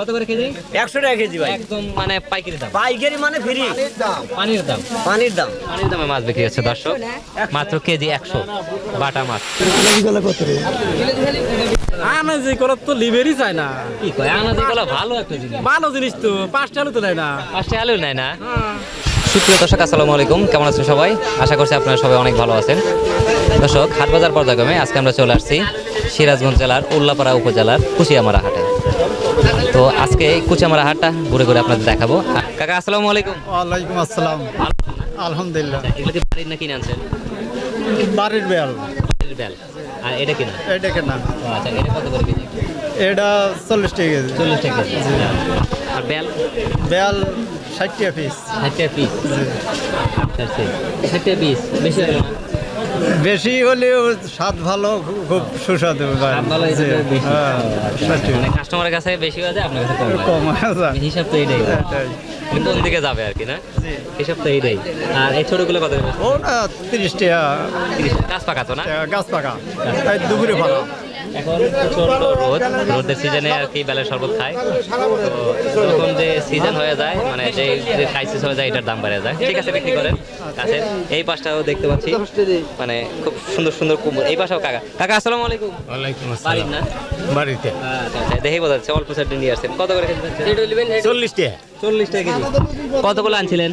কত করে কেজি? 100 টাকা কেজি ভাই। একদম মানে পাইকারি দাম। পাইকারি মানে ফ্রি। পানির দাম। পানির দাম। পানির দামে মাছ বিক্রি হচ্ছে দর্শক। মাত্র কেজি 100 বাটা মাছ। আনাজি করা তো লিভারই চায় না। কি কয় আনাজি কলা ভালো একটা জিনিস। ভালো জিনিস তো 5টা আলু তো নেয় না। 5টা আলু নেয় না। সুপ্রিয় দর্শক আসসালামু আলাইকুম, কেমন আছেন সবাই? আশা করছি আপনারা সবাই অনেক ভালো আছেন। দর্শক হাটবাজার পর্যায়ক্রমে আজকে আমরা চলে আসছি সিরাজগঞ্জ জেলার উল্লাপাড়া উপজেলার কুচিয়ামারা হাটে। তো আজকে এই কুচিয়ামারা হাটটা ঘুরে ঘুরে আপনাদের দেখাবো। কাকা আসসালামু আলাইকুম। ওয়ালাইকুম আসসালাম। আলহামদুলিল্লাহ। এগুলো কি বাড়ির না কিনে আনছেন? বাড়ির বেল। বাড়ির বেল। আর এটা কিনা? এটা কেনা। আচ্ছা, এটা কত করে কেজি? এটা 40 টাকা কেজি। 40 টাকা কেজি। আর বেল? বেল 60 টাকা পিস। 60 টাকা পিস। আচ্ছা, 60 টাকা পিস। বেশি হলো না? বেশি হলেও স্বাদ ভালো, খুব সুস্বাদু। স্বাদ ভালো এই জন্য বেশি। হ্যাঁ, মানে কাস্টমারের কাছে বেশি হয়ে যায়, আপনার কাছে কম হয়। কম হয়ে যায়। হিসাব তো এইটাই। এটাই। কোন দিকে যাবে আর কি, না? হিসাব তো এইটাই। আর এই ছোটগুলো কত করে? ও না 30 টাকা। 30 গাছ পাকা তো না? গাছ পাকা। এই দুপুরে পাকা। এখন প্রচন্ড রোদের সিজনে আর কি বেলের শরবত খায়। তো যখন যে সিজন হয়ে যায়, মানে যে ক্রাইসিস হয়ে যায়, এটার দাম বেড়ে যায়। ঠিক আছে, বিক্রি করেন। কাছে এই পাশটাও দেখতে পাচ্ছি, মানে খুব সুন্দর সুন্দর কুমড়ো। এই পাশেও কাকা। কাকা আসসালামু আলাইকুম। ওয়ালাইকুম বাড়ির না? বাড়িতে। আচ্ছা আচ্ছা, দেখেই বোঝা যাচ্ছে অল্প সাইডে নিয়ে আসছেন। কত করে কেজি যাচ্ছে? 40 টাকা 40 টাকা কেজি। কতগুলো আনছিলেন?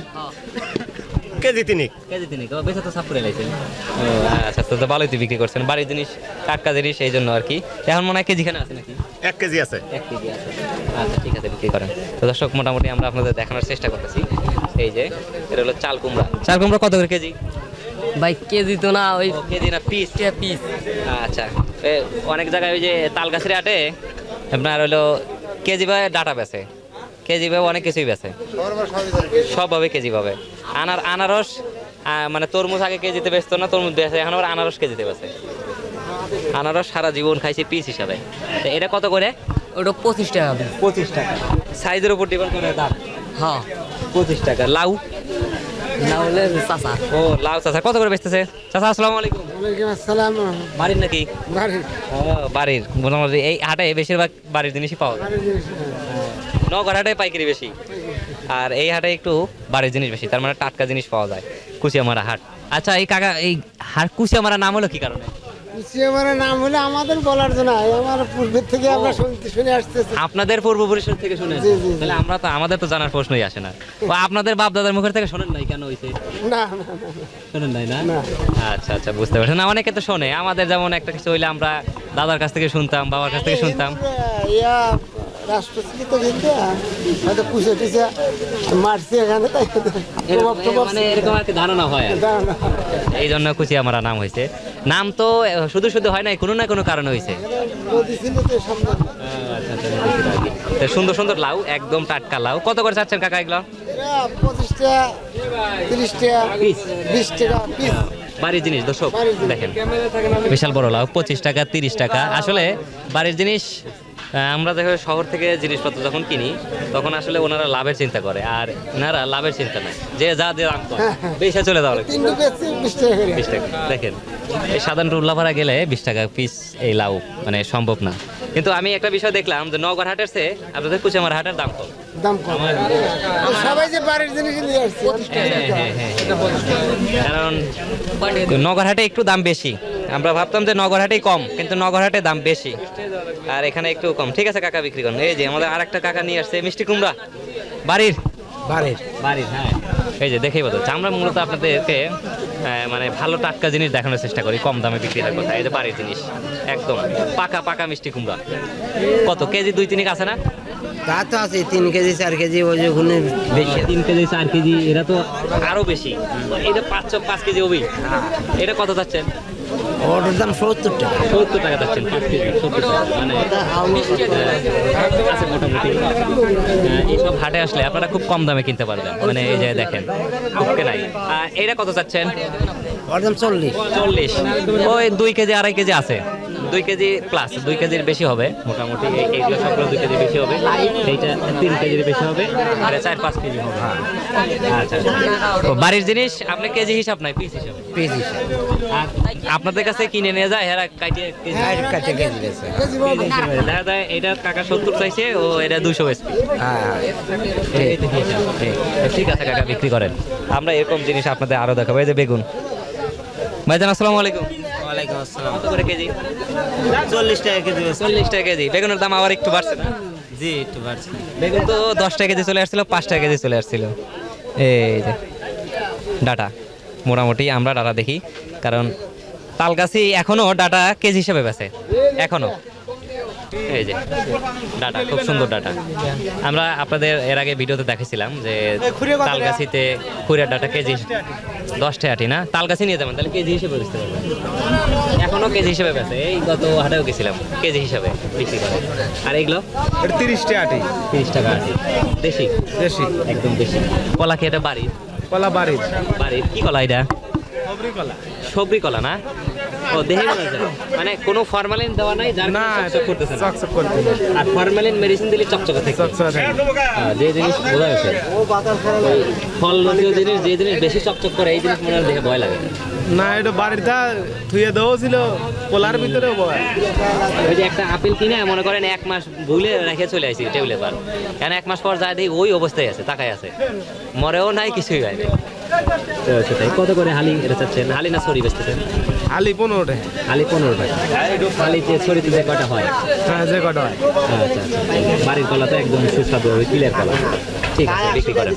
কেজি তিনিক। কেজি তিনিক। বেচা তো সাপ করে লাইছেন। আচ্ছা, তো ভালোই তো বিক্রি করছেন। বাড়ির জিনিস, টাটকা জিনিস, এই জন্য আর কি। এখন মনে হয় কেজিখানে আছে নাকি? 1 কেজি আছে। 1 কেজি আছে। আচ্ছা, ঠিক আছে, বিক্রি করেন। তো দর্শক মোটামুটি আমরা আপনাদের দেখানোর চেষ্টা করতেছি। এই যে এটা হলো চাল কুমড়া। চাল কুমড়া কত করে কেজি? ভাই কেজি তো না, ওই কেজি না পিস? পিস। আচ্ছা, অনেক জায়গায় ওই যে তালগাছের হাটে আপনার হলো কেজি ভাবে ডাটা বেচে, কেজি ভাবে অনেক কিছুই বেচে, সবভাবে কেজি পাবে। আনারস মানে তরমুজ আগে কেজিতে বেচতো না, তরমুজ বেচে এখন আবার আনারস কেজিতে বেচে। আনারস সারা জীবন খাইছি পিস হিসাবে। তো এটা কত করে? ওটা 25 টাকা। 25 টাকা। সাইজের উপর ডিপেন্ড করে দাম। হ্যাঁ, 25 টাকা। লাউ? না হলে চাচা। ও লাউ চাচা কত করে বেচতেছে? চাচা আসসালামু আলাইকুম। ওয়ালাইকুম আসসালাম। বাড়ির নাকি? বাড়ির। বাড়ির। মোটামুটি এই হাটে বেশিরভাগ বাড়ির জিনিসই পাওয়া যায়। নগর হাটে পাইকারি বেশি, আর এই হাটে একটু বাড়ির জিনিস বেশি, তার মানে টাটকা জিনিস পাওয়া যায়। কুচিয়ামারা হাট। আচ্ছা, এই কাকা এই হাট কুচিয়ামারা নাম হলো কি কারণে? কুচিয়ামারা নাম হলে আমাদের বলার জন্য, আমার পূর্বের থেকে আমরা শুনে আসতেছি। আপনাদের পূর্বপুরুষের থেকে শুনে আসছেন? জি, জি। তাহলে আমাদের তো জানার প্রশ্নই আসে না। ও আপনাদের বাপ দাদার মুখের থেকে শোনেন নাই কেন হইছে? না শোনেন নাই না? না। আচ্ছা আচ্ছা, বুঝতে পারছেন। না, অনেকে তো শোনে। আমাদের যেমন একটা কিছু হইলে আমরা দাদার কাছ থেকে শুনতাম, বাবার কাছ থেকে শুনতাম। রাষ্ট্রশ্রী তো কিন্তু হয়তো পুষে টুষে মারছে এখানে, তাই মানে এরকম আর কি ধারণা হয় আর। এই জন্য কুচিয়ামারা নাম হয়েছে। নাম তো শুধু শুধু হয় নাই, কোনো না কোনো কারণে হয়েছে। নদী ছিল তো সামনে। তো সুন্দর সুন্দর লাউ, একদম টাটকা লাউ। কত করে চাচ্ছেন কাকা এগুলো? এরা 25 টাকা, 30 টাকা, 20 টাকা পিস। বাড়ির জিনিস দর্শক দেখেন, বিশাল বড় লাউ, 25 টাকা 30 টাকা। আসলে বাড়ির জিনিস আমরা দেখো শহর থেকে জিনিসপত্র যখন কিনি, তখন আসলে ওনারা লাভের চিন্তা করে, আর ওনারা লাভের চিন্তা নাই, যে যা দিয়ে দাম করে বেশি চলে যাওয়া লাগে। 3 বেচছে 20 টাকা করে। 20 টাকা। দেখেন, এই সাধারণত উল্লাপাড়া গেলে 20 টাকা পিস এই লাউ মানে সম্ভব না। কিন্তু আমি একটা বিষয় দেখলাম যে নগর হাটের চেয়ে আপনাদের কুচিয়ামারা হাটের দাম কম। দাম কম। সবাই যে বাড়ির জিনিস নিয়ে আসছে। কারণ নগরহাটে একটু দাম বেশি। আমরা ভাবতাম যে নগরহাটেই কম, কিন্তু নগরহাটে দাম বেশি, আর এখানে একটু কম। ঠিক আছে কাকা, বিক্রি করুন। এই যে আমাদের আরেকটা কাকা নিয়ে আসছে মিষ্টি কুমড়া। বাড়ির? বাড়ির, হ্যাঁ। এই যে দেখেই বোঝা, আমরা মূলত আপনাদেরকে মানে ভালো টাটকা জিনিস দেখানোর চেষ্টা করি, কম দামে বিক্রির কথা। এই যে বাড়ির জিনিস, একদম পাকা পাকা মিষ্টি কুমড়া। কত কেজি? 2-3 আছে না? তা তো আছে 3 কেজি 4 কেজি, ওই ওখানে বেশি। 3 কেজি 4 কেজি, এরা তো আরো বেশি। এটা 5 কেজি হবেই। এটা কত যাচ্ছেন? ওটার দাম 70 টাকা। 70 টাকা যাচ্ছেন 5 কেজি, 70 টাকা। মানে আছে মোটামুটি। এইসব হাটে আসলে আপনারা খুব কম দামে কিনতে পারবেন। মানে এই যে দেখেন, ওকে নাই। এটা কত যাচ্ছেন? ওর দাম 40। 40। ওই 2 কেজি 2.5 কেজি আছে। 2 কেজি প্লাস, 2 কেজির বেশি হবে মোটামুটি। এইগুলো সবগুলো 2 কেজির বেশি হবে, এইটা 3 কেজির বেশি হবে, আর 4-5 কেজি হবে। আচ্ছা, তো বাড়ির জিনিস আপনি কেজি হিসাব নাই, পিস হিসাব। পিস হিসাবে আর আপনাদের কাছে কিনে নিয়ে যায় এরা কাটিয়ে কেজি কাটে কেজি গেছে। দেখা যায় এটা কাকা 70 চাইছে, ও এটা 200 বেচবে। ঠিক আছে কাকা, বিক্রি করেন। আমরা এরকম জিনিস আপনাদের আরো দেখাবো। এই যে বেগুন, ভাইজান আসসালামু আলাইকুম। ওয়ালাইকুম আসসালাম। কত করে কেজি? 40 টাকা কেজি। 40 টাকা কেজি। বেগুনের দাম আবার একটু বাড়ছে না? জি একটু বাড়ছে। বেগুন তো 10 টাকা কেজি চলে আসছিল, 5 টাকা কেজি চলে আসছিল। এই যে ডাটা, মোটামুটি আমরা ডাটা দেখি, কারণ তালগাছি এখনো ডাটা কেজি হিসেবে বেচে এখনো। এই যে ডাটা, খুব সুন্দর ডাটা। আমরা আপনাদের এর আগে ভিডিওতে দেখেছিলাম যে তালগাছিতে খুঁড়ার ডাটা কেজি 10 টাকা না, তালগাছি নিয়ে যাবেন তাহলে কেজি হিসেবে বেচতে পারবেন। এখনো কেজি হিসেবে বেচে, এই গত হাটেও গেছিলাম, কেজি হিসাবে বিক্রি করে। আর এইগুলো 30 টাকা। 30 টাকা আটি। দেশি দেশি একদম দেশি। কলা কি এটা বাড়ির? কলা বাড়ির। বাড়ির কি কলা এটা? সবরি কলা। সবরি কলা না? ও দেখে মনে হচ্ছে, মানে কোনো ফরমালিন দেওয়া নাই, যার না চকচক করতেছে না। চকচক করতে। আর ফরমালিন মেডিসিন দিলে চকচকে থাকে। চকচক থাকে। যে জিনিস বোঝা গেছে, ওই ফল জাতীয় জিনিস, যে জিনিস বেশি চকচক করে এই জিনিস মনে হয় দেখে ভয় লাগে। না এটা বাড়িটা থুয়ে দেওয়া ছিল কলার ভিতরেও বয়। ওই যে একটা আপেল কিনে মনে করেন 1 মাস ভুলে রেখে চলে আসি টেবিলে পার, কেন 1 মাস পর যায় দেখি ওই অবস্থায় আছে, তাকায় আছে, মরেও নাই, কিছুই হয় নাই। তো সেটাই। কত করে হালি এটা চাচ্ছেন? হালি না ছড়ি বেচতেছেন? আলি 15 টাকা। হালি 15 টাকা। হালিতে ছড়িতে যে কটা হয়? হ্যাঁ যে কটা হয়। আচ্ছা আচ্ছা। বাড়ির কলা তো একদম সুস্বাদু, ওই কিলের কলা। ঠিক আছে, বিক্রি করেন।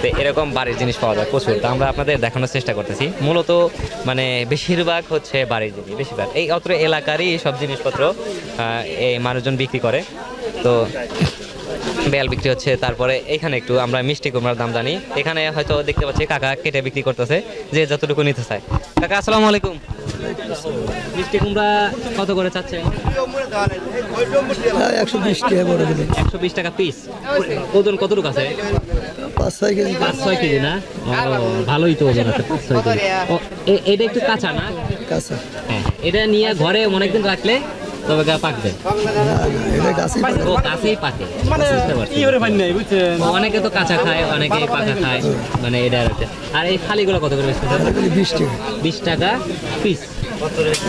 তো এরকম বাড়ির জিনিস পাওয়া যায় প্রচুর। তো আমরা আপনাদের দেখানোর চেষ্টা করতেছি। মূলত মানে বেশিরভাগ হচ্ছে বাড়ির জিনিস, বেশিরভাগ এই অত্র এলাকারই সব জিনিসপত্র এই মানুষজন বিক্রি করে। তো বেল বিক্রি হচ্ছে। তারপরে এখানে একটু আমরা মিষ্টি কুমড়ার দাম জানি। এখানে হয়তো দেখতে পাচ্ছি কাকা কেটে বিক্রি করতেছে, যে যতটুকু নিতে চায়। কাকা আসসালামু আলাইকুম। মিষ্টি কুমড়া কত করে চাচ্ছে? 120 টাকা বড় দিলে 120 টাকা পিস। ওজন কতটুকু আছে? 5-6 কেজি। 5-6 কেজি না? ও, ভালোই তো ওজন আছে, 5-6 কেজি। ও, এটা একটু কাঁচা না? কাঁচা। হ্যাঁ, এটা নিয়ে ঘরে অনেকদিন রাখলে তবে পাকবে। এটা গাছে ও, কাঁচেই পাকে। বুঝতে পারছি। অনেকে তো কাঁচা খায়, অনেকে পাকা খায়, মানে এটা আর একটা। আর এই খালিগুলো কত করে বেচতেছেন? 20 টাকা। 20 টাকা পিস।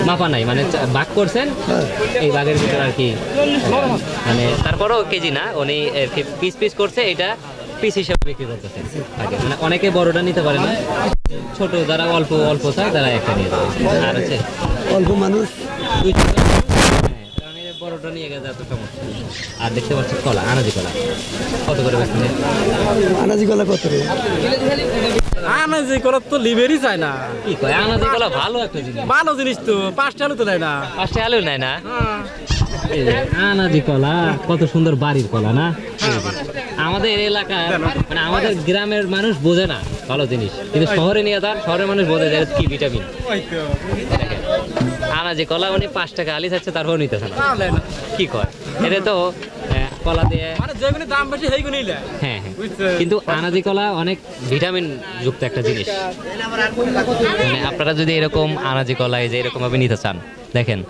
মাপা নাই, মানে ভাগ করছেন এই ভাগের ভিতরে আর কি, মানে তারপরও কেজি না, উনি পিস পিস করছে, এটা পিস হিসেবে বিক্রি করতেছে আগে। মানে অনেকে বড়টা নিতে পারে না, ছোট যারা অল্প অল্প চায় তারা একটা নিয়ে যাবে। আর হচ্ছে অল্প মানুষ। কারণ এই বড়টা নিয়ে গেছে এত সমস্যা। আর দেখতে পাচ্ছি কলা, আনাজি কলা কত করে বেচতেছে? আনাজি কলা কত রে? আনাজি কলা তো লিভারই চায় না। কি কয়? আনাজি কলা ভালো একটা জিনিস, ভালো জিনিস তো 5 টাকা তো নেয় না। 5 টাকা আলু নেয় না? এই যে আনাজি কলা, কত সুন্দর বাড়ির কলা না? আমাদের এলাকার মানে আমাদের গ্রামের মানুষ বোঝে না ভালো জিনিস, কিন্তু শহরে নিয়ে যান, শহরের মানুষ বোঝে যে কি ভিটামিন। দেখেন, আনাজি কলা উনি 5 টাকা আলি চাচ্ছে, তারপর নিতেছে না। কি কয়? এটা তো কলা দিয়ে, মানে যেগুলো দাম বেশি সেইগুলোই নেয়। হ্যাঁ হ্যাঁ, কিন্তু আনাজি কলা অনেক ভিটামিন যুক্ত একটা জিনিস। মানে আপনারা যদি এরকম আনাজি কলা এই যে এরকম ভাবে নিতে চান, দেখেন,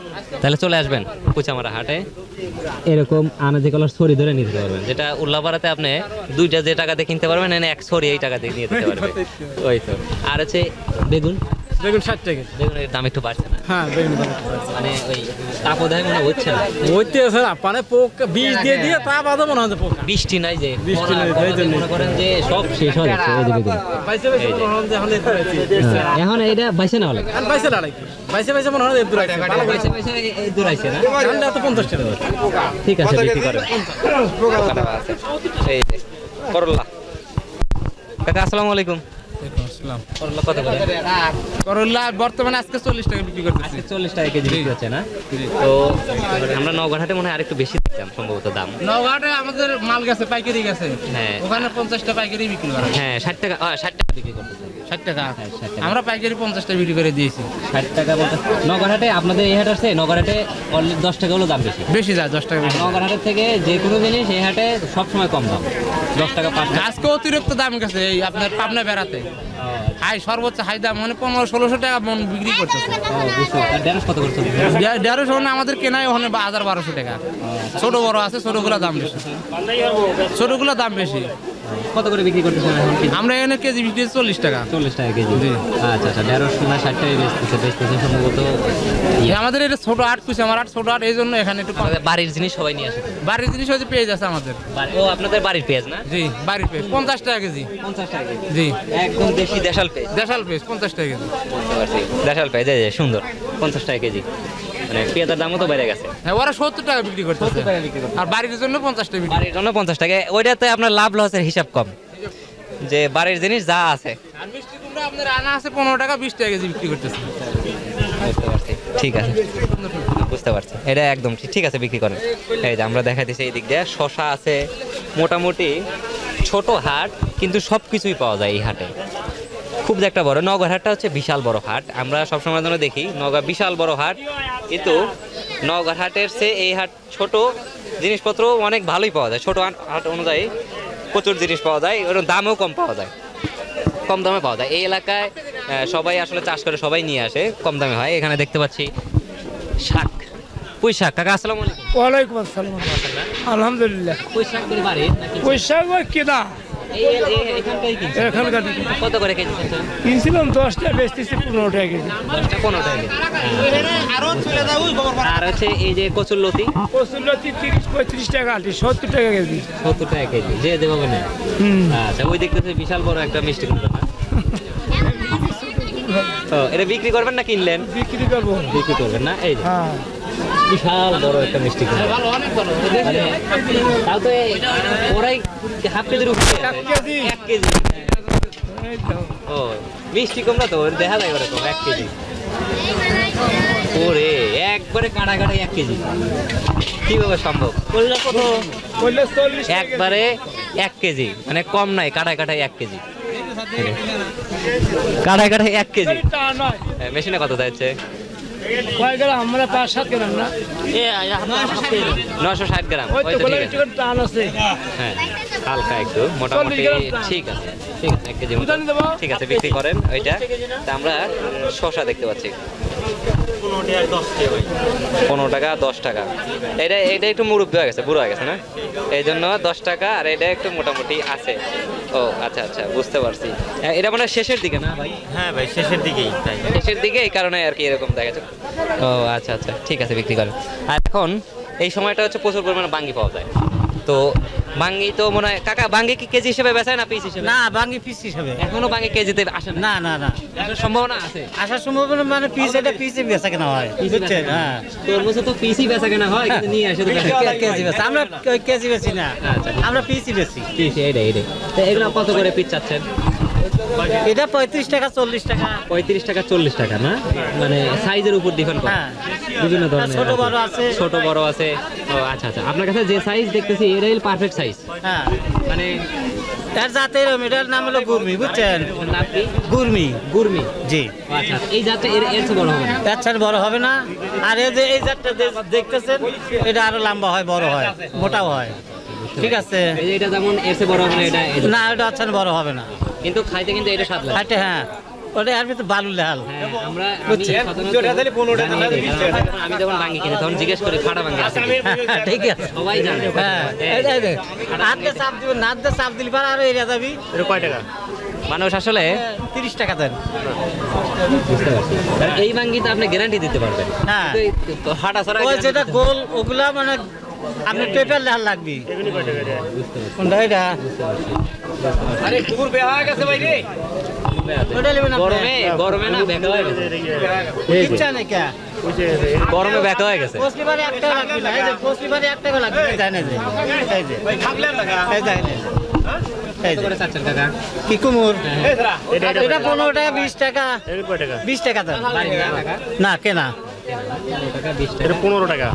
তাহলে চলে আসবেন কুচামারা হাটে। এরকম আনাজি কলার ছড়ি ধরে নিতে পারবেন, যেটা উল্লাপাড়াতে আপনি 2টা যে টাকা দিয়ে কিনতে পারবেন, এনে 1 ছড়ি এই টাকা দিয়ে নিয়ে যেতে পারবেন। ওই তো। আর হচ্ছে বেগুন, বেগুন 60 টাকা। বেগুনের দাম একটু বাড়ছে না? হ্যাঁ বেগুন দাম মানে ওই তাপদায় মনে হচ্ছে না, ওইতে আছে মানে পোকা বীজ দিয়ে দিয়ে তা বাদে মনে হয় যে পোকা। বৃষ্টি নাই যে, বৃষ্টি নাই, তাই জন্য। মনে করেন যে সব শেষ হয়ে যাচ্ছে। এই যে বেগুন বাইসে বাইসে মনে হয় যে এখন এই দূর আছে। হ্যাঁ, এখন এটা বাইসে নেওয়া লাগে। আর বাইসে না নাকি? বাইসে বাইসে মনে হয় এই দূর আছে। ভালো বাইসে বাইসে এই দূর আইছে না? ঠান্ডা তো 50 টাকা। ঠিক আছে, বিক্রি করেন। এই যে করলা। কাকা আসসালামু আলাইকুম। করলা কত করে? করলা বর্তমানে আজকে 40 টাকা বিক্রি করতেছি। আজকে 40 টাকা কেজি বিক্রি হচ্ছে না? তো আমরা নওগাঁহাটে মনে হয় আরেকটু বেশি দেখলাম সম্ভবত দাম। নওগাঁতে আমাদের মাল গেছে, পাইকারি গেছে। হ্যাঁ ওখানে 50 টাকা পাইকারি বিক্রি করে। হ্যাঁ, 60 টাকা, 60 টাকা বিক্রি করতেছে। 60 টাকা। 60 টাকা। আমরা পাইকারি 50 টাকা বিক্রি করে দিয়েছি। 60 টাকা বলতে নগরহাটে আপনাদের এই হাট আছে, নগরহাটে অনলি 10 টাকা হলো দাম বেশি। বেশি যায় 10 টাকা বেশি। নগরহাটের থেকে যে কোনো জিনিস এই হাটে সবসময় কম দাম, 10 টাকা 5 টাকা। আজকে অতিরিক্ত দাম গেছে এই আপনার পাবনা বেড়াতে। হাই সর্বোচ্চ হাই দাম মানে 1500-1600 টাকা মন বিক্রি করতেছে। ঢেঁড়স কত করছে? 150 মানে আমাদের কেনাই ওখানে 1200 টাকা। ছোট বড় আছে, ছোটগুলো দাম বেশি, ছোটগুলো দাম বেশি। কত করে বিক্রি করতেছেন এখন কেজি? আমরা এখানে কেজি বিক্রি 40 টাকা। 40 টাকা কেজি। জি। আচ্ছা আচ্ছা, ঢেঁড়স না 60 টাকায় বেচতেছে সম্ভবত। আমাদের এটা ছোট আট কুচি, আমার আট ছোট আট, এই জন্য এখানে একটু কম। আমাদের বাড়ির জিনিস সবাই নিয়ে আসে। বাড়ির জিনিস হচ্ছে পেঁয়াজ আছে আমাদের। ও আপনাদের বাড়ির পেঁয়াজ না? জি, বাড়ির পেঁয়াজ 50 টাকা কেজি। 50 টাকা কেজি। জি, একদম দেশি দেশাল পেঁয়াজ। দেশাল পেঁয়াজ 50 টাকা কেজি। বুঝতে পারছি, দেশাল পেঁয়াজ এই যে সুন্দর 50 টাকা কেজি। মানে পেঁয়াজের দামও তো বেড়ে গেছে। হ্যাঁ, ওরা 70 টাকা বিক্রি করতেছে, আর বাড়ির জন্য 50 টাকা বিক্রি। বাড়ির জন্য 50 টাকা, ওইটাতে আপনার লাভ লসের হিসাব কম, যে বাড়ির জিনিস যা আছে। আর মিষ্টি কুমড়া আপনার আনা আছে 15 টাকা 20 টাকা কেজি বিক্রি করতেছে। বুঝতে পারছি, ঠিক আছে, বুঝতে পারছি, এটা একদম ঠিক আছে, বিক্রি করেন। এই যে আমরা দেখাইতেছি এই দিক দিয়ে শশা আছে। মোটামুটি ছোট হাট, কিন্তু সব কিছুই পাওয়া যায় এই হাটে। খুব যে একটা বড় নগর হাটটা হচ্ছে বিশাল বড় হাট। আমরা সবসময় জন্য দেখি নগর বিশাল বড় হাট, কিন্তু নগর হাটের চেয়ে এই হাট ছোট, জিনিসপত্র অনেক ভালোই পাওয়া যায়। ছোট হাট অনুযায়ী প্রচুর জিনিস পাওয়া যায়, ওর দামও কম পাওয়া যায়, কম দামে পাওয়া যায়। এই এলাকায় সবাই আসলে চাষ করে, সবাই নিয়ে আসে, কম দামে হয়। এখানে দেখতে পাচ্ছি শাক, পুঁই শাক। কাকা আসসালামু আলাইকুম। ওয়ালাইকুম আসসালাম। আলহামদুলিল্লাহ। পুঁই শাক করে বাড়ি নাকি? পয়সা কেনা এখানকারই কিনছেন? এখানকার কত করে কেজি কিনছেন? কিনছিলাম 10টা, বেচতেছি 15 টাকা কেজি। 10টা 15 টাকা কেজি। আর হচ্ছে এই যে কচুরলতি কচুরলতি 30-35 টাকা আটি, 70 টাকা কেজি। 70 টাকা কেজি, যে যেভাবে নেয়। আচ্ছা, ওই দেখতেছি বিশাল বড় একটা মিষ্টি কুমড়া। তো এটা বিক্রি করবেন না কিনলেন? বিক্রি করবো। বিক্রি করবেন না? এই যে হ্যাঁ, বিশাল বড় একটা মিষ্টি কুমড়া। মানে তাও তো ওরাই হাফ কেজির উপরে আছে। 1 কেজি। 1 কেজি। এই তো। ও মিষ্টি কুমড়া তো দেখা যায় ওরকম 1 কেজি। ওরে একবারে কাটা কাটা 1 কেজি, কিভাবে সম্ভব? বললে 40 টাকা। একবারে 1 কেজি, মানে কম নাই, কাটায় কাটায় 1 কেজি, কাটায় কাটায় 1 কেজি। তা নয়। মেশিনে কত যাচ্ছে? কয় গ্রাম? আমরা 5-7 গ্রাম না। 960 গ্রাম। ওই ওই তো তো বলে ঠিক আছে। টান আছে। হ্যাঁ, হালকা একটু, মোটামুটি 40 গ্রাম। ঠিক আছে, ঠিক আছে, 1 কেজি মতো। বুঝানি দেবো? ঠিক আছে, বিক্রি করেন ওইটা। তা আমরা শসা দেখতে পাচ্ছি 15 টাকা 10 টাকা। এটা এটা একটু মুরব্বি হয়ে গেছে, বুড়ো হয়ে গেছে না, এই জন্য 10 টাকা। আর এটা একটু মোটামুটি আছে। ও আচ্ছা আচ্ছা, বুঝতে পারছি। এটা মানে শেষের দিকে না ভাই? হ্যাঁ ভাই, শেষের দিকেই তাই। শেষের দিকে, এই কারণে আর কি এরকম দেখা যাচ্ছে। ও আচ্ছা আচ্ছা, ঠিক আছে, বিক্রি করেন। আর এখন এই সময়টা হচ্ছে প্রচুর পরিমাণে বাঙ্গি পাওয়া যায়। তো বাঙ্গি তো মনে হয়, কাকা বাঙ্গি কি কেজি হিসেবে বেচায় না পিস হিসেবে? না, ভাঙ্গি পিস হিসাবে। এখনো বাঙ্গি কেজিতে আসে না? না না না, আসার সম্ভাবনা আছে? আসার সম্ভাবনা মানে পিস, এটা পিসে বেচা কেনা হয়, বুঝছেন? হ্যাঁ, তরমুজে তো পিসই বেচা কেনা হয়, কিন্তু নিয়ে আসে দোকানে। কেজি বেচা, আমরা কেজি বেচি না, আচ্ছা। আমরা পিসই বেচি। পিস, এইটাই। তো এগুলো কত করে পিস চাচ্ছেন? এটা 35 টাকা 40 টাকা। 35 টাকা 40 টাকা না, মানে সাইজের উপর ডিপেন্ড করে। হ্যাঁ, বিভিন্ন ধরনের ছোট বড় আছে। ছোট বড় আছে। ও আচ্ছা আচ্ছা, আপনার কাছে যে সাইজ দেখতেছি এটাই পারফেক্ট সাইজ, হ্যাঁ, মানে এর জাতের এটার নাম হলো গুরমি, বুঝছেন? নাম কি? গুরমি। গুরমি। জি, ও আচ্ছা আচ্ছা, এই জাতটা এর এর চেয়ে বড় হবে না? এর ছাড়া বড় হবে না। আর এই যে এই জাতটা দেখতেছেন, এটা আরো লম্বা হয়, বড় হয়, মোটাও হয়, ঠিক আছে? এই যে এটা যেমন এর চেয়ে বড় হবে না, এটা এটা। না, এটা আচ্ছা বড় হবে না, কিন্তু খাইতে কিন্তু এটা স্বাদ লাগে। হাইটে। হ্যাঁ, ওটা এর ভিতরে বালু লাল। হ্যাঁ, আমরা বুঝছি। আমি যখন ভাঙ্গি কিনি তখন জিজ্ঞেস করি ফাটা ভাঙ্গি আছে কি? ঠিক আছে, সবাই জানে। হ্যাঁ, এই যে হাতে চাপ দিবেন, হাতে চাপ দিলে পারে আরো এরিয়া যাবি। এটা কয় টাকা? মানুষ আসলে 30 টাকা দেন। বুঝতে পারছি। আর এই ভাঙ্গিতে আপনি গ্যারান্টি দিতে পারবেন। হ্যাঁ। কিন্তু হাঁটা ছাড়া ওই যেটা গোল, ওগুলা মানে আপনার পেপার লাল লাগবে। কোনটা এটা? আরে কুকুর বেয়া হয়ে গেছে ভাই রে। ওটা নেবেন আপনি? গরমে না ব্যাকা হয়ে গেছে। কিচ্ছা নেই কে? গরমে ব্যাকা হয়ে গেছে। পোস্টলি বারে 1 টাকা লাগবে না, এই যে পোস্টলি বারে 1 টাকা লাগবে, এই জানেন যে, এই যে ভাই থাকলে লাগা। এই জানেন, এই কত যে করে চাচ্ছেন কাকা? কি কুমুর। এই ধরা। এটা 15 টাকা 20 টাকা, এটা কয় টাকা? 20 টাকা দেন। বাড়ি না কাকা? না, কেনা। এটা 15 টাকা।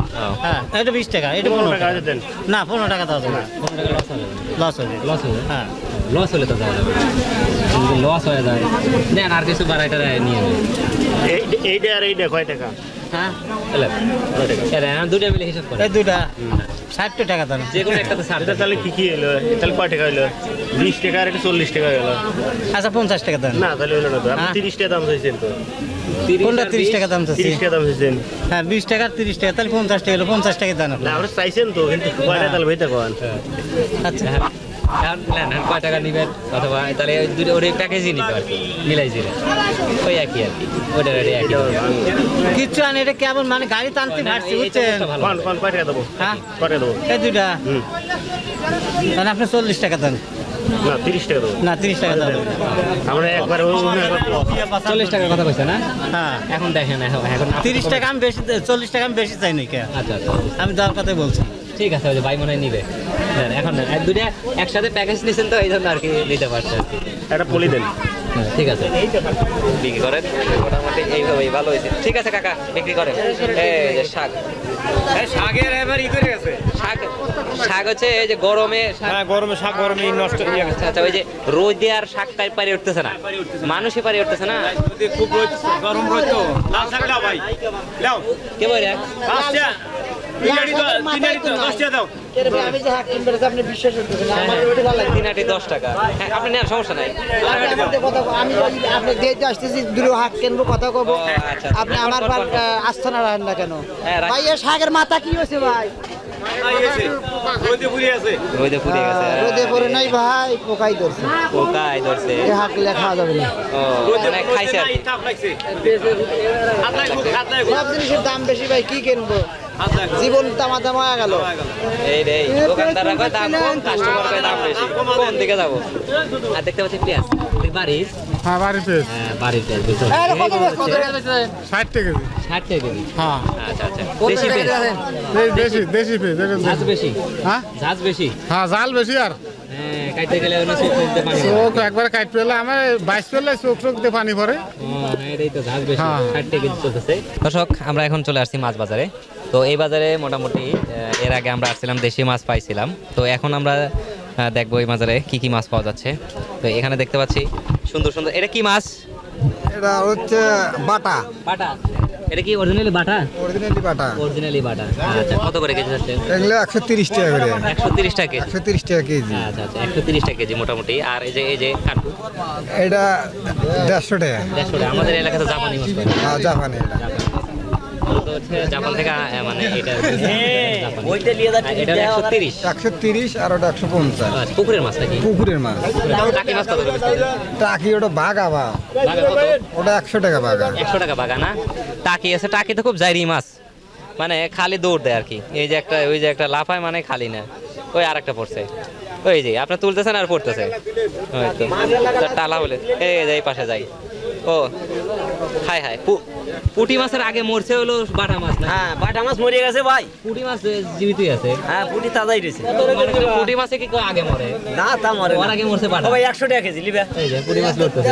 হ্যাঁ এটা 20 টাকা, এটা 15 15 টাকা টাকা দেন। না 15 টাকা দাও না, লস হবে হ্যাঁ। লস হলে তো যাওয়া যাবে, লস হয়ে যায় দেন আর কিছু বাড়াইটা নিয়ে নেবে। এইটা আর এইটা কয় টাকা? হ্যাঁ দুটা মিলে হিসাব করে এই দুইটা 60 টাকা দাও। যে কোনো একটা তো ছাড় এটা তাহলে কি হলো? তাহলে কয় টাকা হলো? 20 টাকা আর এটা 40 টাকা হলো। আচ্ছা 50 টাকা দেন। না তাহলে হলো না তো। আপনি হ্যাঁ। 30 টাকা দাম চাইছেন তো। কোনটা 30 টাকা দাম চাচ্ছি? 30 টাকা দাম চাইছেন। হ্যাঁ 20 টাকা 30 টাকা, তাহলে 50 টাকা হলো, 50 টাকা দেন আপনি। না আমরা চাইছেন তো, কিন্তু কয় টাকা তাহলে ভাইটা কোন? আচ্ছা কয় টাকা নিবেন অথবা তাহলে ওই দুটো ওর প্যাকেজই নিতে আর কি মিলাই জিরে ওই একই আর কি ওইটার একই কিচ্ছু আনে, এটা কেমন মানে গাড়ি টানতে ভাড়ছি বুঝছেন? কোন কয় টাকা দেবো? হ্যাঁ কয় টাকা দেবো? এই দুইটা তাহলে আপনি 40 টাকা দেন। না 30 টাকা দেবো। না 30 টাকা দেন। আমরা একবার 40 টাকার কথা কইছে না? হ্যাঁ এখন দেখেন এখন 30 টাকা আমি বেশি, 40 টাকা আমি বেশি চাই নাকি? আচ্ছা আচ্ছা আমি দেওয়ার কথাই বলছি। ঠিক আছে ওই যে ভাই মনে হয় নিবে দেন, এখন দেন দুটা একসাথে প্যাকেজ নিছেন তো এই জন্য আর কি নিতে পারছে আর কি। একটা পলি দেন। ঠিক আছে বিক্রি করেন মোটামুটি এইভাবেই ভালো হয়েছে। ঠিক আছে কাকা বিক্রি করেন। এই যে শাক, শাকের এবার ই করে গেছে। শাক শাক হচ্ছে এই যে গরমে হ্যাঁ গরমে শাক গরমে নষ্ট হয়ে গেছে। আচ্ছা আচ্ছা ওই যে রোদ দিয়ে আর শাক পারি উঠতেছে না, মানুষই পারি উঠতেছে না। খুব রোদ, গরম রোদ তো। লাল শাক দাও ভাই, দাও। কে বলে পাঁচটা দাও। আমি যে হাক কিনবে আপনি বিশ্বাস করতেছেন না, আমার ওটা ভালো লাগে। 10 টাকা। হ্যাঁ আপনি নেন সমস্যা নাই। আমি আপনি দিতে আসতেছি দুটো হাক কিনবো, কথা কব। আচ্ছা আপনি আমার আস্থানা রাখেন না কেন হ্যাঁ, রাখি। ভাই? এর শাকের মাথা কি হয়েছে ভাই? রোদে পুড়ে আছে। রোদে পুড়ে গেছে। রোদে পড়ে নাই ভাই, পোকাই ধরছে। পোকাই ধরছে। এ হাক খাওয়া যাবে না। ও মানে খাইছে আর কি। তাপ লাগছে। হাতলাই সব জিনিসের দাম বেশি ভাই, কি কিনবো? জীবন দামা হয়ে গেল। এই রে দোকানদাররা কয় দাম কম, কাস্টমার কয় দাম বেশি। কোন দিকে যাব? আর দেখতে পাচ্ছি পেঁয়াজ বাড়ির। হ্যাঁ বাড়িতে হ্যাঁ বাড়ির পেঁয়াজ বুঝছো? 60 টাকা কেজি। 60 টাকা কেজি। হ্যাঁ আচ্ছা আচ্ছা দেশি পেঁয়াজ। দেশি দেশি পেঁয়াজ এটা ঝাঁজ বেশি। হ্যাঁ ঝাঁজ বেশি। হ্যাঁ জাল বেশি আর হ্যাঁ কাটতে গেলে ওনা চোখ দিতে পানি। চোখ একবার কাট পেলে আমার 22 পেলে চোখ চোখ দিয়ে পানি পড়ে। এটাই তো ঝাঁজ বেশি। হ্যাঁ। 60 টাকা কেজি চলতেছে। দর্শক আমরা এখন চলে আসছি মাছ বাজারে। তো এই বাজারে মোটামুটি এর আগে আমরা আসছিলাম দেশি মাছ পাইছিলাম, তো এখন আমরা দেখবো এই বাজারে কি কি মাছ পাওয়া যাচ্ছে। তো এখানে দেখতে পাচ্ছি সুন্দর সুন্দর। এটা কি মাছ? এটা হচ্ছে বাটা, বাটা। এটা কি অরিজিনালি বাটা? অরিজিনালি বাটা। অরিজিনালি বাটা। আচ্ছা কত করে কেজি যাচ্ছে? এগুলো 130 টাকা করে। 130 টাকা কেজি। 130 টাকা কেজি। আচ্ছা আচ্ছা 130 টাকা কেজি মোটামুটি। আর এই যে কাটু এটা 150 টাকা। 150 টাকা। আমাদের এলাকাতে জাপানি মাছ পাই। হ্যাঁ জাপানি এটা। তো হচ্ছে জাপান থেকে মানে এটা জাপানি। ওইটা নিয়ে যাচ্ছে। এটা 130। 130 আর ওটা 150। আচ্ছা পুকুরের মাছ নাকি? পুকুরের মাছ। টাকি মাছ কত করে বেচতে? টাকি ওটা বাগা বা, বাগা কত? ওটা 100 টাকা বাগা। 100 টাকা বাগা না? টাকি আছে, টাকি তো খুব জাইরি মাছ, মানে খালি দৌড় দেয় আর কি। এই যে একটা ওই যে একটা লাফায় মানে খালি না, ওই আর একটা পড়ছে ওই যে আপনি তুলতেছেন আর পড়তেছে ওই তো টালা বলে এই যে এই পাশে যাই। ও হাই হাই পুঁটি মাছের আগে মরছে হলো বাটা মাছ না? হ্যাঁ বাটা মাছ মরে গেছে ভাই। পুঁটি মাছ জীবিতই আছে। হ্যাঁ পুটি তাজাই রয়েছে। পুঁটি মাছে কি করে আগে মরে? না তা মরে ওর আগে মরছে বাটা। ভাই 100 টাকা কেজি লিবে। এই যে পুঁটি মাছ লড়তেছে।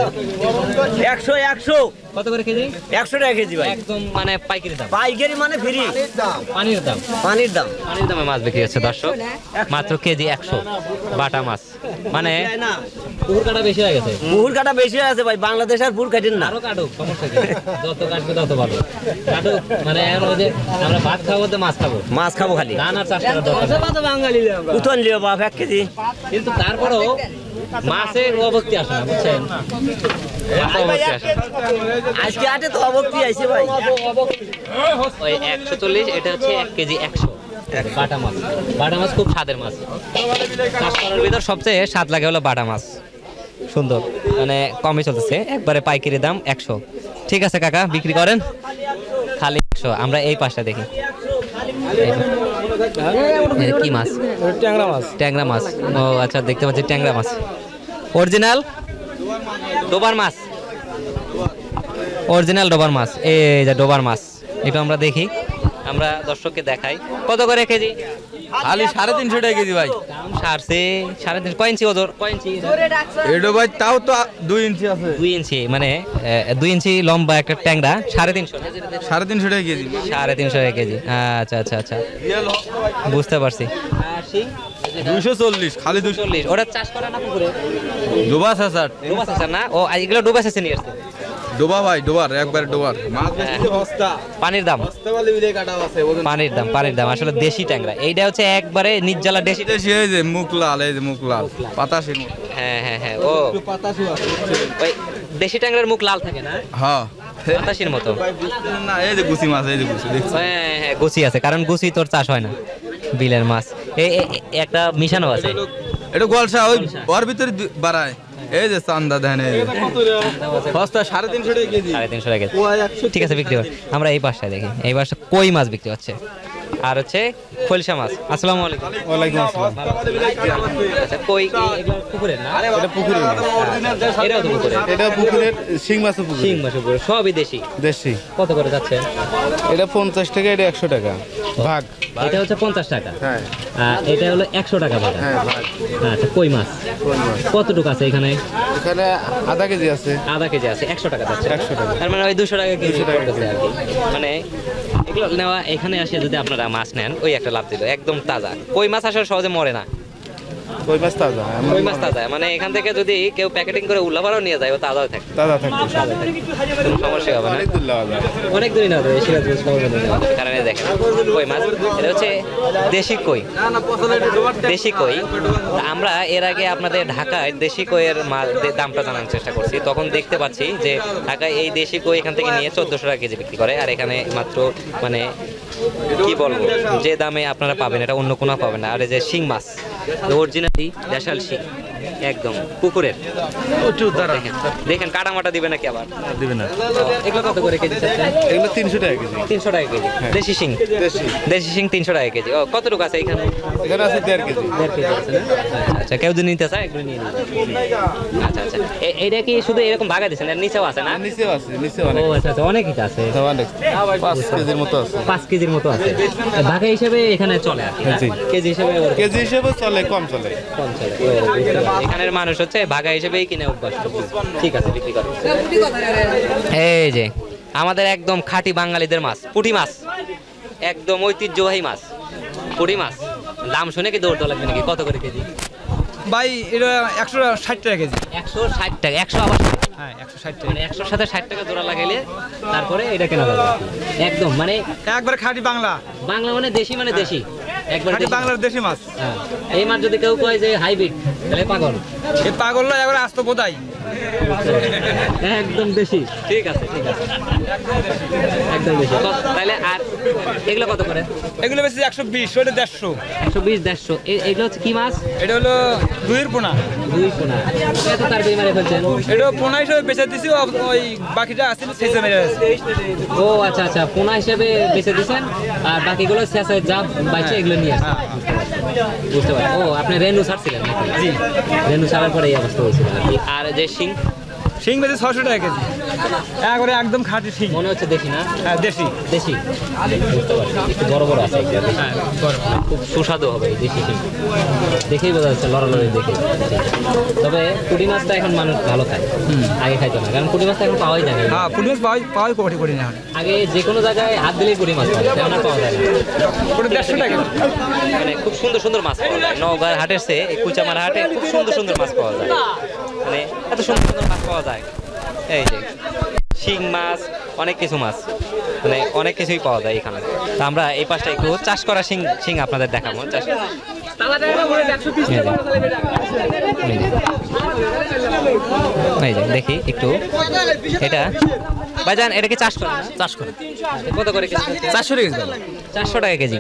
100 কত করে কেজি? 100 টাকা কেজি ভাই। একদম মানে পাইকারি দাম। পাইকারি মানে ফ্রি। পানির দাম। পানির দাম। পানির দামে মাছ বিক্রি হচ্ছে দর্শক, মাত্র কেজি 100 বাটা মাছ। মানে না পুকুর কাটা বেশি হয়ে গেছে। পুকুর কাটা বেশি আছে ভাই, বাংলাদেশ আর পুকুর কাটেন না। আরো কাটুক, সমস্যা কি? যত কাটবে তত ভালো। কাটুক মানে এখন ওই যে আমরা ভাত খাবো তো মাছ খাবো, মাছ খাবো খালি। ধান আর চাষ করার দরকার নেই। উঠন লিও বাপ 1 কেজি। কিন্তু তারপরেও মাছের অবক্তি আসে না বুঝছেন? মাছের অবক্তি আসে না। আজকে আটে তো অবক্তি আইছে ভাই। ওই 140, এটা হচ্ছে 1 কেজি 100 বাটা মাছ। বাটা মাছ খুব স্বাদের মাছ। চাষ করার ভিতর সবচেয়ে স্বাদ লাগে হলো বাটা মাছ। সুন্দর মানে কমই চলতেছে, একবারে পাইকারি দাম 100। ঠিক আছে কাকা বিক্রি করেন খালি 100। আমরা এই পাশটা দেখি কি মাছ? ট্যাংরা মাছ। ট্যাংরা মাছ। ও আচ্ছা দেখতে পাচ্ছি ট্যাংরা মাছ অরিজিনাল ডোবার মাছ। অরিজিনাল ডোবার মাছ। এই যে ডোবার মাছ, এটা আমরা দেখি, আমরা দর্শককে দেখাই। কত করে কেজি? খালি 350 টাকা কেজি ভাই। দাম সারছে 3.5 কয় ইঞ্চি ওজন, কয় ইঞ্চি? এটা ভাই তাও তো 2 ইঞ্চি আছে। 2 ইঞ্চি মানে 2 ইঞ্চি লম্বা একটা ট্যাংরা 350 350 টাকা কেজি। 350 টাকা কেজি। আচ্ছা আচ্ছা আচ্ছা, বুঝতে পারছি। 240 খালি 240। ওটা চাষ করা না পুকুরে? ডোবা স্যার। ডোবা চাষ না? ও এগুলো ডোবা চাষে নিয়ে আসছে। ডোবা ভাই, ডোবার একবার ডোবার। মাছ বেশি বস্তা। পানির দাম, বস্তা বলে বিলে কাটা আছে ওজন। পানির দাম আসলে দেশি ট্যাংরা। এইটা হচ্ছে একবারে নির্জালা দেশি। দেশি এই যে মুখ লাল, এই যে মুখ লাল পাতাশি মুখ। হ্যাঁ হ্যাঁ হ্যাঁ, ও একটু পাতাশি আছে। ওই দেশি ট্যাংরার মুখ লাল থাকে না, হ্যাঁ বাতাসির মতো। ভাই বুঝছেন না, এই যে গুছি মাছ, এই যে গুছি দেখছেন? হ্যাঁ হ্যাঁ, গুছি আছে, কারণ গুছি তোর চাষ হয় না, বিলের মাছ। একটা মিশানো আছে। এটা গোলসা ওই ওর ভিতরে বাড়ায়। এই যে চান্দা দেন, এই যে সস্তা 350 টাকা কেজি। 350 টাকা কেজি। ঠিক আছে, বিক্রি হয়। আমরা এই পাশটায় দেখি, এই পাশটা কই মাছ বিক্রি হচ্ছে, আর হচ্ছে খলসা মাছ। আসসালামু আলাইকুম। ওয়ালাইকুম আসসালাম। আচ্ছা, কই কি এগুলো পুকুরের না? এটা পুকুরের মাছ। এটাও তো পুকুরের। এটা পুকুরের শিং মাছের পুকুর। শিং মাছ পুকুরের, সবই দেশি। দেশি। কত করে যাচ্ছে? এটা 50 টাকা, এটা 100 টাকা ভাগ। এটা হচ্ছে 50 টাকা, হ্যাঁ এটা হলো 100 টাকা ভাগ। হ্যাঁ ভাগ। আচ্ছা, কই মাছ কতটুকু আছে এখানে? এখানে আধা কেজি আছে। আধা কেজি আছে, 100 টাকা যাচ্ছে। 100 টাকা। তার মানে ওই 200 টাকা কেজি পড়তেছে আর কি। মানে এগুলো নেওয়া, এখানে আসে যদি আপনারা মাছ নেন, ওই একটা লাভ দিল, একদম তাজা। কই মাছ আসলে সহজে মরে না, কই মাছ তাজা। কই মাছ তাজা। মানে এখান থেকে যদি কেউ প্যাকেটিং করে উল্লাপাড়াও নিয়ে যায়, ও তাজাও থাকে, তাজা থাকবে। কোনো সমস্যা হবে না। অনেক দূর লাগা যায়। অনেক দূরই না, সিরাজগঞ্জ কারণে দেখেন কই মাছ। এটা হচ্ছে দেশি কই, দেশি কই। আমরা এর আগে আপনাদের ঢাকায় দেশি কইয়ের দামটা জানার চেষ্টা করছি, তখন দেখতে পাচ্ছি যে ঢাকায় এই দেশি কই এখান থেকে নিয়ে 1400 টাকা কেজি বিক্রি করে, আর এখানে মাত্র মানে কি বলবো, যে দামে আপনারা পাবেন এটা অন্য কোনো পাবেন না। আর এই যে শিং মাছ, অরিজিনালি দেশাল শিং, একদম পুকুরের। দেখেন দেখেন, কাটা মাটা দিবে নাকি আবার? দিবে না। এগুলো কত করে কেজি চাচ্ছেন? এগুলো 300 টাকা কেজি। 300 টাকা কেজি দেশি শিং। দেশি। দেশি শিং 300 টাকা কেজি। ও, কতটুকু আছে এখানে? এখানে আছে 1.5 কেজি। 1.5 কেজি আছে না? আচ্ছা, কেউ যদি নিতে চায় এগুলো নিয়ে নিন। আচ্ছা আচ্ছা, এইটা কি শুধু এরকম ভাগা দিচ্ছেন, এর নিচেও আছে না? নিচেও আছে, নিচে ও অনেক। আচ্ছা আচ্ছা, অনেকই আছে। অনেক 5 কেজির মতো আছে। 5 কেজির মতো আছে। ভাগা হিসেবে এখানে চলে আর কি, না? জি। কেজি হিসেবে কেজি হিসেবে চলে, কম চলে। কম চলে। ও, বুঝতে পারছি। এখানের মানুষ হচ্ছে ভাগা হিসেবেই কিনে অভ্যাস। ঠিক আছে, বিক্রি করো। এই যে আমাদের একদম খাঁটি বাঙালিদের মাছ, পুঁটি মাছ, একদম ঐতিহ্যবাহী মাছ, পুঁটি মাছ। দাম শুনে কি দৌড়তে লাগবে নাকি? কত করে কেজি ভাই এটা 160 টাকা কেজি। 160 টাকা। 100 আবার? হ্যাঁ 160 টাকা। মানে 100-র সাথে 60 টাকা জোড়া লাগাইলে তারপরে এটা কেনা যাবে একদম। মানে একবারে খাঁটি বাংলা, বাংলা মানে দেশি, মানে দেশি একবার খাঁটি দেশি। বাংলার দেশি মাছ। হ্যাঁ, এই মাছ যদি কেউ কয় যে হাইব্রিড, তাহলে পাগল। এই পাগল না, একবারে আস্ত বোধাই। একদম দেশি। ঠিক আছে ঠিক আছে, একদম দেশি। তাহলে আর এগুলো কত করে? এগুলো বেশি 120, ওটা 150। 120-150। এগুলো হচ্ছে কি মাছ? এটা হলো দুইয়ের পোনা। দুই পোনা। এত তার দুই মারে ফেলছেন? এটা পোনা হিসেবে বেচে দিছি, ওই বাকিটা আছে সেচে মেরে আছে। ও আচ্ছা আচ্ছা, পোনা হিসেবে বেচে দিচ্ছেন, আর বাকিগুলো শেষে যা বাইছে এগুলো নিয়ে আসেন। বুঝতে পারছি। ও, আপনি রেনু ছাড়ছিলেন নাকি? জি, রেনু ছাড়ার পরে এই অবস্থা হয়েছিল আর কি। আর যে শিং, শিং বেশি 600 টাকা কেজি, একবারে একদম খাঁটি শিং। মনে হচ্ছে দেশি না? হ্যাঁ দেশি। দেশি, বুঝতে পারছি। একটু বড় বড় আছে এগুলো। হ্যাঁ বড়। খুব সুস্বাদু হবে এই দেশি শিং, দেখেই বোঝা যাচ্ছে, লড়ালড়ি দেখে। তবে পুঁটি মাছটা এখন মানুষ ভালো খায়, আগে খাইতো না, কারণ পুঁটি মাছটা এখন পাওয়াই যায় না। হ্যাঁ পুঁটি মাছ পাওয়াই করি না। আগে যে কোনো জায়গায় হাত দিলেই পুঁটি মাছ পাওয়া যায়, এখন আর পাওয়া যায় না। ওটা 150 টাকা। মানে খুব সুন্দর সুন্দর মাছ পাওয়া যায় নওগাঁর হাটের চেয়ে, এই কুচামারা হাটে খুব সুন্দর সুন্দর মাছ পাওয়া যায়। মানে এত সুন্দর সুন্দর মাছ পাওয়া যায়। এই যে শিং মাছ, অনেক কিছু মাছ, মানে অনেক কিছুই পাওয়া যায় এখানে। তো আমরা এই পাশটা একটু চাষ করা শিং আপনাদের দেখাবো। চাষ এই যে দেখি একটু, এটা ভাইজান, এটা কি চাষ করে? চাষ করে। কত করে কেজি? 400 টাকা কেজি। 400 টাকা কেজি।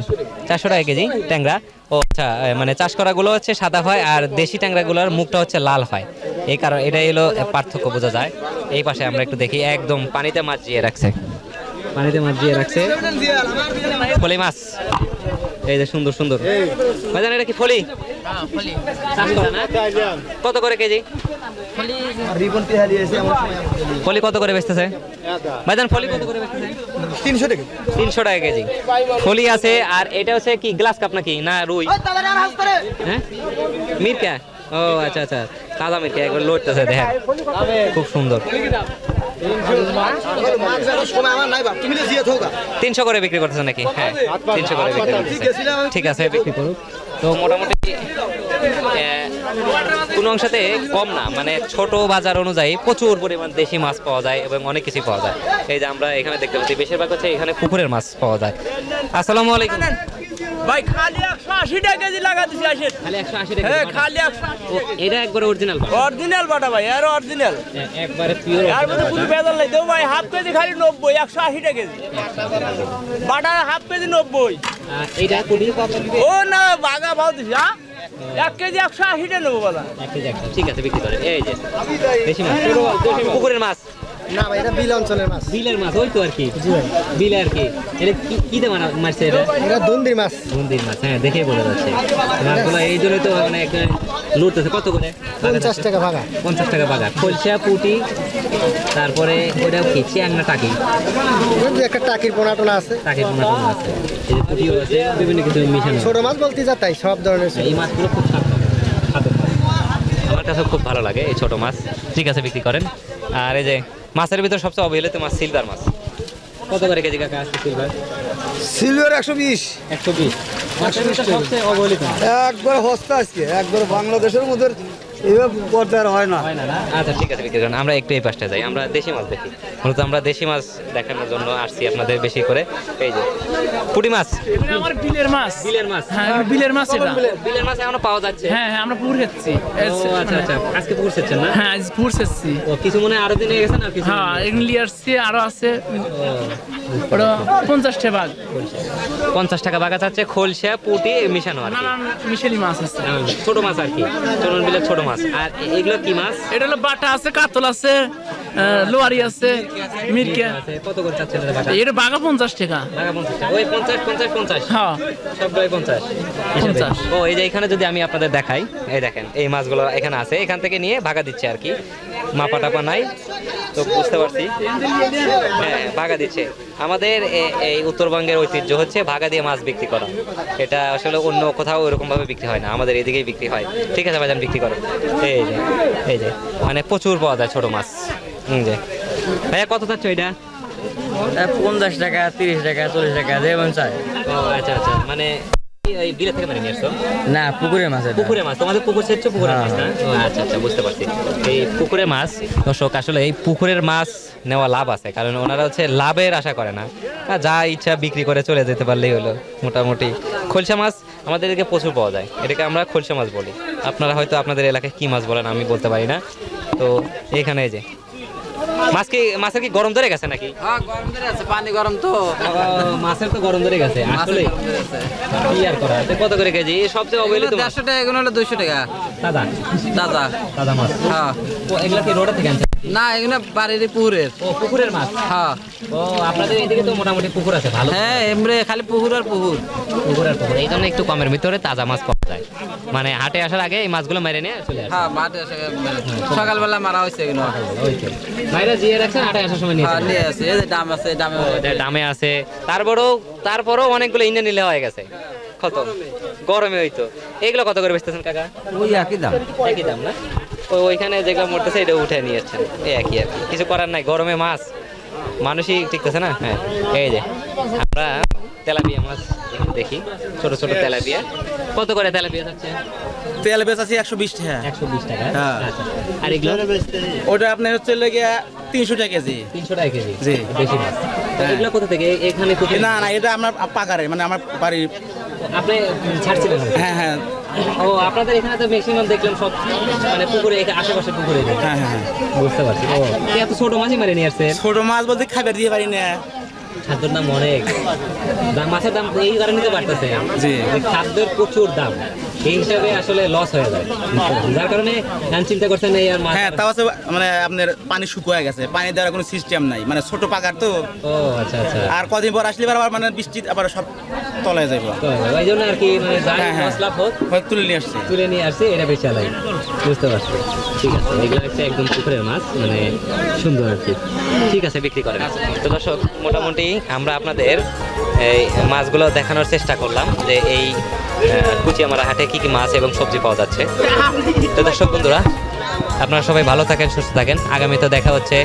400 টাকা কেজি ট্যাংরা। ও আচ্ছা, মানে চাষ করাগুলো হচ্ছে সাদা হয়, আর দেশি ট্যাংরাগুলোর মুখটা হচ্ছে লাল হয়। এই কারণ এটাই হলো পার্থক্য, বোঝা যায়। এই পাশে আমরা একটু দেখি, একদম পানিতে মাছ জিয়ে রাখছে, পানিতে মাছ জিয়ে রাখছে ফলি মাছ। এই যে সুন্দর সুন্দর ভাইজান, এটা কি ফলি? চাষ করে না? কত করে কেজি? ফলি কত করে বেচতেছে ভাইজান? ফলি কত করে বেচতেছে? 300 টাকা 300 টাকা কেজি ফলি আছে। আর এটা হচ্ছে কি গ্লাস কাপ নাকি না রুই? হ্যাঁ মিরকা। ও আচ্ছা আচ্ছা, তাজা মিরকা একবার লড়তেছে দেখেন, খুব সুন্দর। 300 করে বিক্রি করতেছে নাকি? হ্যাঁ 300 করে বিক্রি করতেছে। ঠিক আছে বিক্রি করুক। তো মোটামুটি কোন অংশতে কম না, মানে ছোট বাজার অনুযায়ী প্রচুর পরিমাণ দেশি মাছ পাওয়া যায় এবং অনেক কিছু পাওয়া যায়। এই যে আমরা এখানে দেখতে পাচ্ছি বেশিরভাগ হচ্ছে এখানে পুকুরের মাছ পাওয়া যায়। আসসালামু আলাইকুম ভাই খালি 180 টাকা কেজি লাগা দিছি আসেন। খালি 180 টাকা? হ্যাঁ খালি 180। এটা একবারে অরিজিনাল অরিজিনাল বাটা ভাই, আর অরিজিনাল একবারে পিওর। আর মধ্যে কোনো ভেজাল নাই। দেও ভাই হাফ কেজি খালি 90, 180 টাকা কেজি বাটা, হাফ কেজি 90। এইটা কোটি কত দিবে? ও না বাগা ভাও দিছি। হ্যাঁ 1 কেজি 180 টাকা নেবো বলা। 1 কেজি 100। ঠিক আছে বিক্রি করে। এই যে দেশি মাছ, পুকুরের মাছ না ভাই, এটা বিল অঞ্চলের মাছ। বিলের মাছ, ওই তো আর কি বিল আর কি। এটা কি দিয়ে মারছে এটা? এটা দুন্দির মাছ। দুন্দির মাছ, হ্যাঁ দেখেই বোঝা যাচ্ছে মাছগুলো। এই জন্যই তো মানে একটা লুটতেছে। কত করে? 50 টাকা ভাগা। 50 টাকা বাগা। খলসা পুঁটি, তারপরে ওটা কি চিয়াং না টাকি? একটা টাকির পোনা টোনা আছে, টাকির পোনা টোনা আছে, এই যে পুঁটিও আছে, বিভিন্ন কিছু মিশানো। ছোট মাছ বলতে যা তাই সব ধরনের। এই মাছগুলো খুব স্বাদ আমার কাছে খুব ভালো লাগে এই ছোট মাছ। ঠিক আছে বিক্রি করেন। আর এই যে মাছের ভিতর সবচেয়ে অবহেলিত মাছ সিলভার মাছ। কত করে কেজি কাকা আজকে সিলভার? সিলভার 120 120। মাছের ভিতর সবচেয়ে অবহেলিত একবার হস্তা আজকে একবার বাংলাদেশের মধ্যে এইভাবে পর্যায়ে হয় না। হয় না না? আচ্ছা ঠিক আছে বিক্রি করেন। আমরা একটু এই পাশটা যাই, আমরা দেশি মাছ দেখি। মূলত আমরা দেশি মাছ দেখানোর জন্য আসছি আপনাদের বেশি করে। এই যে পুঁটি মাছ, আমার বিলের মাছ। বিলের মাছ। হ্যাঁ বিলের মাছ এটা। বিলের মাছ এখনো পাওয়া যাচ্ছে? হ্যাঁ হ্যাঁ আমরা পুকুর খেচ্ছি। ও আচ্ছা আচ্ছা, আজকে পুকুর সেচ্ছেন না? হ্যাঁ আজ পুকুর খেচ্ছি। ও কিছু মনে হয় আরো দিনে গেছে না কিছু? হ্যাঁ এগুলি আসছে, আরো আছে। ওটা 50 টাকা ভাগ। 50 টাকা বাগা চাচ্ছে। খলসা পুঁটি মিশানো আর কি। নানান মিশেলি মাছ আছে। ছোট মাছ আর কি, চলন বিলের ছোট মাছ। আর এগুলো কি মাছ? এটা হলো বাটা আছে, কাতল আছে, লোয়ারি আছে, মিরকা। কত করে চাচ্ছেন এটা বাগা? এটা বাঘা 50 টাকা। বাগা 50 টাকা। ওই 50 50 50। হ্যাঁ সবগুলোই 50 50। ও এই যে এখানে যদি আমি আপনাদের দেখাই, এই দেখেন এই মাছগুলো এখানে আছে, এখান থেকে নিয়ে ভাগা দিচ্ছে আর কি। মাপা টাপা নাই তো বুঝতে পারছি। হ্যাঁ ভাগা দিচ্ছে। আমাদের এই উত্তরবঙ্গের ঐতিহ্য হচ্ছে ভাগা দিয়ে মাছ বিক্রি করা। এটা আসলে অন্য কোথাও ওরকম ভাবে বিক্রি হয় না, আমাদের এদিকেই বিক্রি হয়। ঠিক আছে ভাইজান বিক্রি করে। এই যে মানে প্রচুর পাওয়া যায় ছোট মাছ। যে ভাইয়া কত চাচ্ছ এটা? 50 টাকা, 30 টাকা, 40 টাকা যেমন চাই। ও আচ্ছা আচ্ছা, মানে এই বিলে থেকে মানে নিয়ে আসছো? না পুকুরের মাছ। পুকুরে মাছ, তোমাদের পুকুর সেচ্ছ পুকুরের মাছ না? ও আচ্ছা আচ্ছা বুঝতে পারছি। এই পুকুরে মাছ দর্শক, আসলে এই পুকুরের মাছ নেওয়া লাভ আছে, কারণ ওনারা হচ্ছে লাভের আশা করে না, যা ইচ্ছা বিক্রি করে চলে যেতে পারলেই হলো মোটামুটি। খলসা মাছ আমাদের এদিকে প্রচুর পাওয়া যায়, এটাকে আমরা খলসা মাছ বলি। আপনারা হয়তো আপনাদের এলাকায় কি মাছ বলেন আমি বলতে পারি না। তো এখানে এই যে মাছের কি গরম ধরে গেছে নাকি? হ্যাঁ গরম ধরে আছে, পানি গরম তো। মাছের তো গরম ধরে গেছে আসলে। কি আর করা, কত করে কেজি? সবচেয়ে অবহেলিত 150 টাকা, এগুলো হলো 200 টাকা। দাদা দাদা দাদা মাছ। হ্যাঁ। ও এগুলা কি রোডে থেকে আনছেন? না এগুলো বাড়ির পুকুরের। ও পুকুরের মাছ। হ্যাঁ। ও আপনাদের এদিকে তো মোটামুটি পুকুর আছে ভালো। হ্যাঁ এমরে খালি পুকুর আর পুকুর। পুকুর আর পুকুর, এই জন্য একটু কমের ভিতরে তাজা মাছ পাওয়া যায়। মানে হাটে আসার আগে এই মাছগুলো মেরে নিয়ে চলে আসে। হ্যাঁ মাঠে সকালবেলা মারা হয়েছে এগুলো। ভাইরা জিয়ে রাখছেন, হাটে আসার সময় নিয়ে হ্যাঁ নিয়ে আসে, এই যে দাম আছে, দামে আছে। তারপরও অনেকগুলো ইন্ডিয়ান নিলে হয়ে গেছে কত গরমে হইতো। এগুলো কত করে বেচতেছেন কাকা? ওই একই দাম। একই দাম না? ওইখানে যেগুলো মরতেছে এটা উঠে নিয়ে যাচ্ছেন, এই একই আর কি, কিছু করার নাই। গরমে মাছ মানুষই টিকতেছে না। হ্যাঁ এই যে আমরা তেলাপিয়া মাছ এখানে দেখি, ছোট ছোট তেলাপিয়া। কত করে তেলাপিয়া যাচ্ছে? তেল বেচাছি 120 টাকা। 120 টাকা। হ্যাঁ। আচ্ছা। আর এগুলো? ওটা আপনার হচ্ছে লেগে 300 টাকা কেজি। 300 টাকা কেজি। জি। বেশি মাছ। তো এগুলো কোথা থেকে? এখানে কোথায়? না না এটা আমার পাকারে, মানে আমার বাড়ির। আপনি ছাড়ছিলেন? হ্যাঁ হ্যাঁ ও আপনাদের এখানে তো ম্যাক্সিমাম দেখলাম সব মানে পুকুরে, আশেপাশে পুকুরে। হ্যাঁ হ্যাঁ বুঝতে পারছি। ও এত ছোট মাছই মারে নিয়ে আসছে? ছোট মাছ বলতে খাবার দিয়ে পারি না। খাদ্যের দাম অনেক, মাছের দাম এই কারণে তো বাড়তেছে। জি। খাদ্যের প্রচুর দাম। এই হিসাবে আসলে লস হয়ে যায়, যার কারণে এখন চিন্তা করছেন এই আর মাছ। হ্যাঁ তাও আছে মানে আপনার পানি শুকিয়ে গেছে, পানি দেওয়ার কোনো সিস্টেম নাই, মানে ছোট পাকার তো। ও আচ্ছা আচ্ছা, আর কদিন পর আসলে আবার মানে বৃষ্টি আবার সব তলায় যাইব। তো ওই জন্য আর কি মানে যাই হ্যাঁ, লস লাভ হোক হয়তো তুলে নিয়ে আসছে। তুলে নিয়ে আসছে, এটা বেশি আলাই। বুঝতে পারছি, ঠিক আছে। এগুলো হচ্ছে একদম পুকুরের মাছ, মানে সুন্দর আর কি। ঠিক আছে, বিক্রি করেন। তো দর্শক, মোটামুটি আমরা আপনাদের এই মাছগুলো দেখানোর চেষ্টা করলাম যে এই কুচিয়ামারা হাটে কি কি মাছ এবং সবজি পাওয়া যাচ্ছে। তো দর্শক বন্ধুরা, আপনারা সবাই ভালো থাকেন, সুস্থ থাকেন। আগামীতে দেখা হচ্ছে